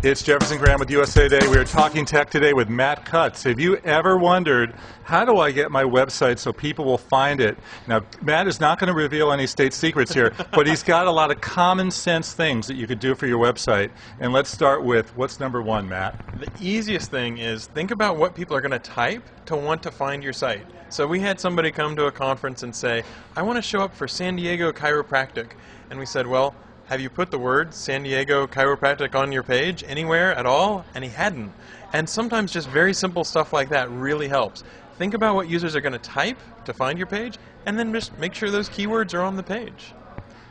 It's Jefferson Graham with USA Today. We are talking tech today with Matt Cutts. Have you ever wondered, how do I get my website so people will find it? Now, Matt is not going to reveal any state secrets here, but he's got a lot of common sense things that you could do for your website. And let's start with, what's number one, Matt? The easiest thing is think about what people are going to type to want to find your site. So we had somebody come to a conference and say, I want to show up for San Diego Chiropractic. And we said, well, have you put the word San Diego Chiropractic on your page anywhere at all? And he hadn't. And sometimes just very simple stuff like that really helps. Think about what users are going to type to find your page, and then just make sure those keywords are on the page.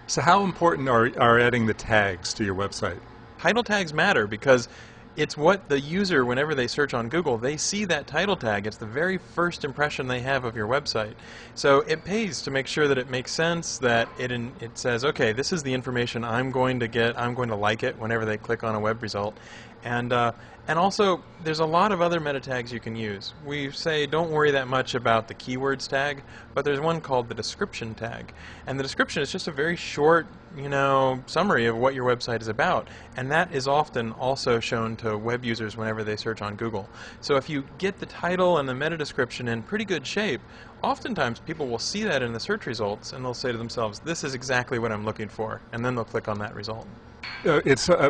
So how important are adding the tags to your website? Title tags matter because it's what the user, whenever they search on Google, they see that title tag. It's the very first impression they have of your website. So it pays to make sure that it makes sense, that it says, okay, this is the information I'm going to get, I'm going to like it whenever they click on a web result. And also, there's a lot of other meta tags you can use. We say don't worry that much about the keywords tag, but there's one called the description tag. And the description is just a very short, summary of what your website is about. And that is often also shown to web users whenever they search on Google. So if you get the title and the meta description in pretty good shape, oftentimes people will see that in the search results and they'll say to themselves, this is exactly what I'm looking for. And then they'll click on that result.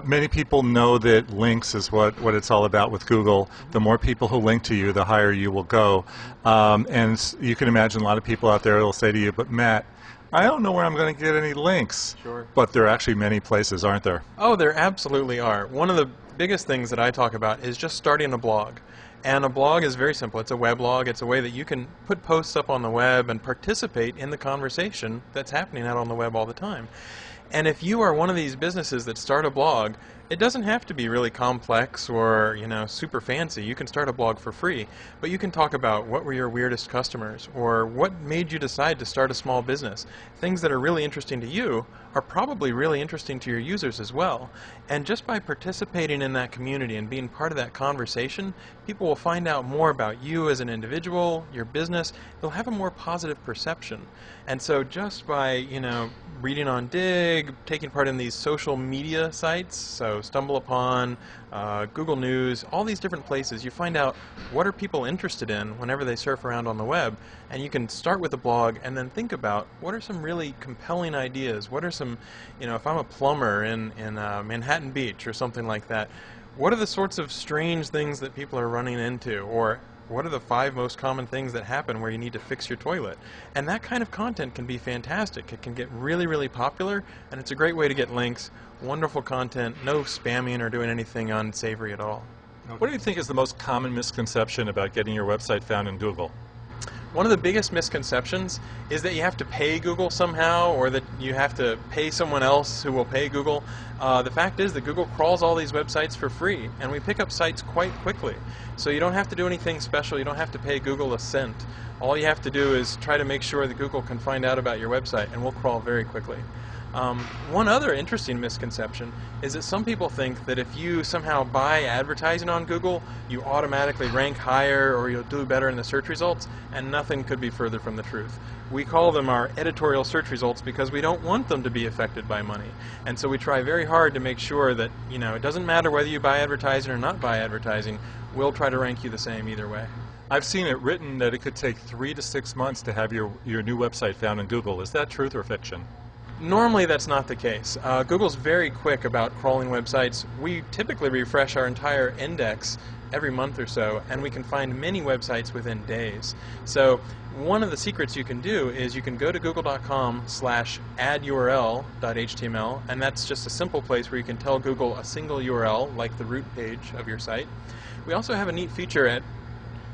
Many people know that links is what it's all about with Google. The more people who link to you, the higher you will go. And you can imagine a lot of people out there will say to you, but Matt, I don't know where I'm going to get any links. Sure. But there are actually many places, aren't there? Oh, there absolutely are. One of the biggest things that I talk about is just starting a blog. And a blog is very simple. It's a weblog. It's a way that you can put posts up on the web and participate in the conversation that's happening out on the web all the time. And if you are one of these businesses that start a blog, it doesn't have to be really complex or, super fancy. You can start a blog for free, but you can talk about what were your weirdest customers or what made you decide to start a small business. Things that are really interesting to you are probably really interesting to your users as well. And just by participating in that community and being part of that conversation, people will find out more about you as an individual, your business. They'll have a more positive perception. And so just by, reading on Dig, taking part in these social media sites, so StumbleUpon, Google News, all these different places, you find out what are people interested in whenever they surf around on the web, and you can start with a blog and then think about what are some really compelling ideas, what are some, if I'm a plumber in Manhattan Beach or something like that, what are the sorts of strange things that people are running into, or what are the 5 most common things that happen where you need to fix your toilet? And that kind of content can be fantastic. It can get really, really popular, and it's a great way to get links, wonderful content, no spamming or doing anything unsavory at all. What do you think is the most common misconception about getting your website found in Google? One of the biggest misconceptions is that you have to pay Google somehow, or that you have to pay someone else who will pay Google. The fact is that Google crawls all these websites for free, and we pick up sites quite quickly. So you don't have to do anything special. You don't have to pay Google a cent. All you have to do is try to make sure that Google can find out about your website, and we'll crawl very quickly. One other interesting misconception is that some people think that if you somehow buy advertising on Google, you automatically rank higher or you'll do better in the search results, and nothing could be further from the truth. We call them our editorial search results because we don't want them to be affected by money. And so we try very hard to make sure that, it doesn't matter whether you buy advertising or not buy advertising, we'll try to rank you the same either way. I've seen it written that it could take 3 to 6 months to have your new website found in Google. Is that truth or fiction? Normally that's not the case. Google's very quick about crawling websites. We typically refresh our entire index every month or so, and we can find many websites within days. So one of the secrets you can do is you can go to google.com/addurl.html, and that's just a simple place where you can tell Google a single URL, like the root page of your site. We also have a neat feature at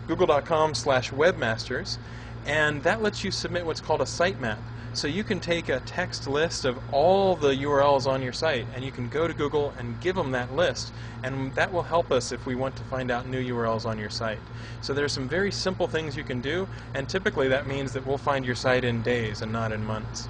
google.com/webmasters, and that lets you submit what's called a sitemap. So you can take a text list of all the URLs on your site, and you can go to Google and give them that list, and that will help us if we want to find out new URLs on your site. So there's some very simple things you can do, and typically that means that we'll find your site in days and not in months.